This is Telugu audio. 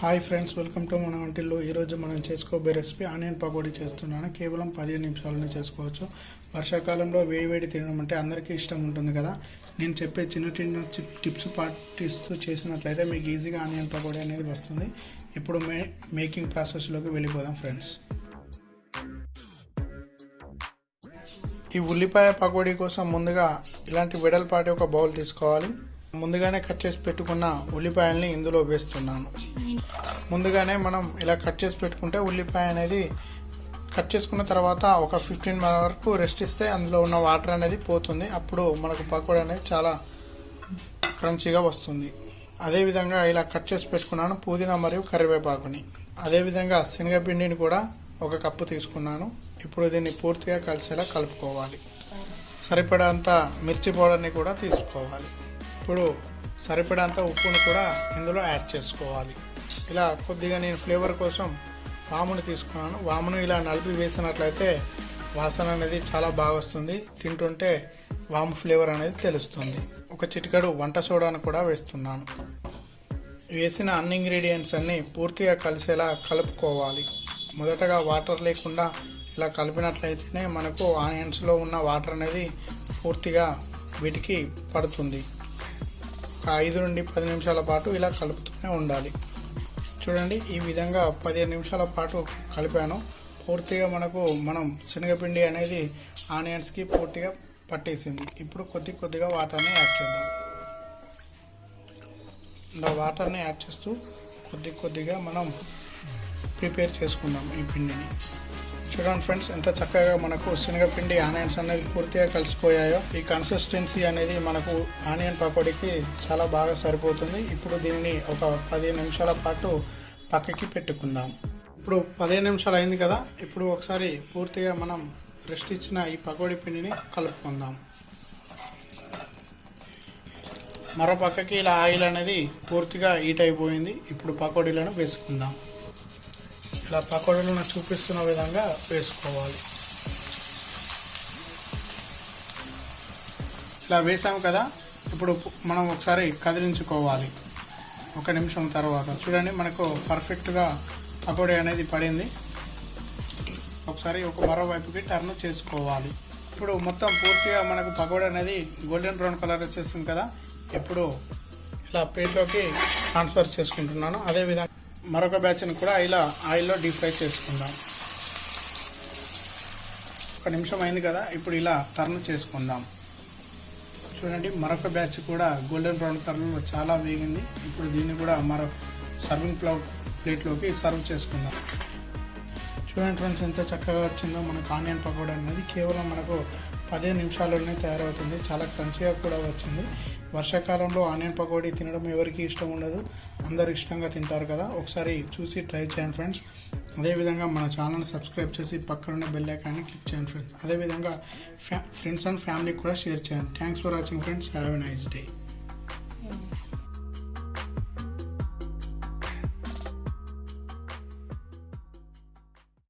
హాయ్ ఫ్రెండ్స్, వెల్కమ్ టు మన వంటిల్లో. ఈరోజు మనం చేసుకోబోయే రెసిపీ ఆనియన్ పకోడీ చేస్తున్నాను. కేవలం 15 నిమిషాలను చేసుకోవచ్చు. వర్షాకాలంలో వేడివేడి తినడం అంటే అందరికీ ఇష్టం ఉంటుంది కదా. నేను చెప్పే చిన్న చిన్న టిప్స్ పాటిస్తూ చేసినట్లయితే మీకు ఈజీగా ఆనియన్ పకోడీ అనేది వస్తుంది. ఇప్పుడు మేకింగ్ ప్రాసెస్లోకి వెళ్ళిపోదాం ఫ్రెండ్స్. ఈ ఉల్లిపాయ పకోడీ కోసం ముందుగా ఇలాంటి వెడల్పాటి ఒక బౌల్ తీసుకోవాలి. ముందుగానే కట్ చేసి పెట్టుకున్న ఉల్లిపాయల్ని ఇందులో వేస్తున్నాను. ముందుగానే మనం ఇలా కట్ చేసి పెట్టుకుంటే ఉల్లిపాయ అనేది కట్ చేసుకున్న తర్వాత ఒక 15 మినిట్స్ వరకు రెస్ట్ ఇస్తే అందులో ఉన్న వాటర్ అనేది పోతుంది. అప్పుడు మనకు పకోడీ అనేది చాలా క్రంచీగా వస్తుంది. అదేవిధంగా ఇలా కట్ చేసి పెట్టుకున్నాను పుదీనా మరియు కరివేపాకుని. అదేవిధంగా శనగపిండిని కూడా ఒక కప్పు తీసుకున్నాను. ఇప్పుడు దీన్ని పూర్తిగా కలిసేలా కలుపుకోవాలి. సరిపడంత మిర్చి పౌడర్ని కూడా తీసుకోవాలి. ఇప్పుడు సరిపడంత ఉప్పును కూడా ఇందులో యాడ్ చేసుకోవాలి. ఇలా కొద్దిగా నేను ఫ్లేవర్ కోసం వామును తీసుకున్నాను. వామును ఇలా నలిపి వేసినట్లయితే వాసన అనేది చాలా బాగా వస్తుంది. తింటుంటే వాము ఫ్లేవర్ అనేది తెలుస్తుంది. ఒక చిటికెడు వంట సోడాను కూడా వేస్తున్నాను. వేసిన అన్ని ఇంగ్రీడియంట్స్ అన్నీ పూర్తిగా కలిసేలా కలుపుకోవాలి. మొదటగా వాటర్ లేకుండా ఇలా కలిపినట్లయితేనే మనకు ఆనియన్స్లో ఉన్న వాటర్ అనేది పూర్తిగా వీటికి పడుతుంది. 5 నుండి 10 నిమిషాల పాటు ఇలా కలుపుతూనే ఉండాలి. చూడండి, ఈ విధంగా 15 నిమిషాల పాటు కలిపాను. పూర్తిగా మనం శనగపిండి అనేది ఆనియన్స్కి పూర్తిగా పట్టేసింది. ఇప్పుడు కొద్దిగా వాటర్ని యాడ్ చేద్దాం. ఇలా వాటర్ని యాడ్ చేస్తూ కొద్దిగా మనం ప్రిపేర్ చేసుకుందాం ఈ పిండిని. చూడండి ఫ్రెండ్స్, ఎంత చక్కగా మనకు శనగపిండి ఆనియన్స్ అనేది పూర్తిగా కలిసిపోయాయో. ఈ కన్సిస్టెన్సీ అనేది మనకు ఆనియన్ పకోడీకి చాలా బాగా సరిపోతుంది. ఇప్పుడు దీనిని ఒక 15 నిమిషాల పాటు పక్కకి పెట్టుకుందాం. ఇప్పుడు 15 నిమిషాలు అయింది కదా. ఇప్పుడు ఒకసారి పూర్తిగా మనం రెస్ట్ ఇచ్చిన ఈ పకోడీ పిండిని కలుపుకుందాం. మరో పక్కకి ఇలా ఆయిల్ అనేది పూర్తిగా హీట్ అయిపోయింది. ఇప్పుడు పకోడీలను వేసుకుందాం. ఇలా పకోడీలను చూపిస్తున్న విధంగా వేసుకోవాలి. ఇలా వేసాము కదా. ఇప్పుడు మనం ఒకసారి కదిలించుకోవాలి. 1 నిమిషం తర్వాత చూడండి, మనకు పర్ఫెక్ట్గా పకోడీ అనేది పడింది. ఒకసారి మరోవైపుకి టర్న్ చేసుకోవాలి. ఇప్పుడు మొత్తం పూర్తిగా మనకు పకోడీ అనేది గోల్డెన్ బ్రౌన్ కలర్ వచ్చేస్తుంది కదా. ఇప్పుడు ఇలా ప్లేట్లోకి ట్రాన్స్ఫర్ చేసుకుంటున్నాను. అదేవిధంగా మరొక బ్యాచ్ని కూడా ఇలా ఆయిల్లో డీప్ ఫ్రై చేసుకుందాం. 1 నిమిషం అయింది కదా. ఇప్పుడు ఇలా టర్న్ చేసుకుందాం. చూడండి, మరొక బ్యాచ్ కూడా గోల్డెన్ బ్రౌన్ కలర్లో చాలా వేగింది. ఇప్పుడు దీన్ని కూడా మరొక సర్వింగ్ ప్లేట్లోకి సర్వ్ చేసుకుందాం. చూడండి ఫ్రెండ్స్, ఎంత చక్కగా వచ్చిందో మనకు ఆనియన్ పకోడీ అనేది. కేవలం మనకు 15 నిమిషాల్లోనే తయారవుతుంది. చాలా క్రంచీగా కూడా వచ్చింది. వర్షాకాలంలో ఆనియన్ పకోడీ తినడం ఎవరికి ఇష్టం ఉండదు, అందరు ఇష్టంగా తింటారు కదా. ఒకసారి చూసి ట్రై చేయండి ఫ్రెండ్స్. అదేవిధంగా మన ఛానల్ని సబ్స్క్రైబ్ చేసి పక్కనే బెల్ ఐకాన్ని క్లిక్ చేయండి ఫ్రెండ్స్. అదేవిధంగా ఫ్రెండ్స్ అండ్ ఫ్యామిలీకి కూడా షేర్ చేయండి. Thanks for watching friends. Have a nice day.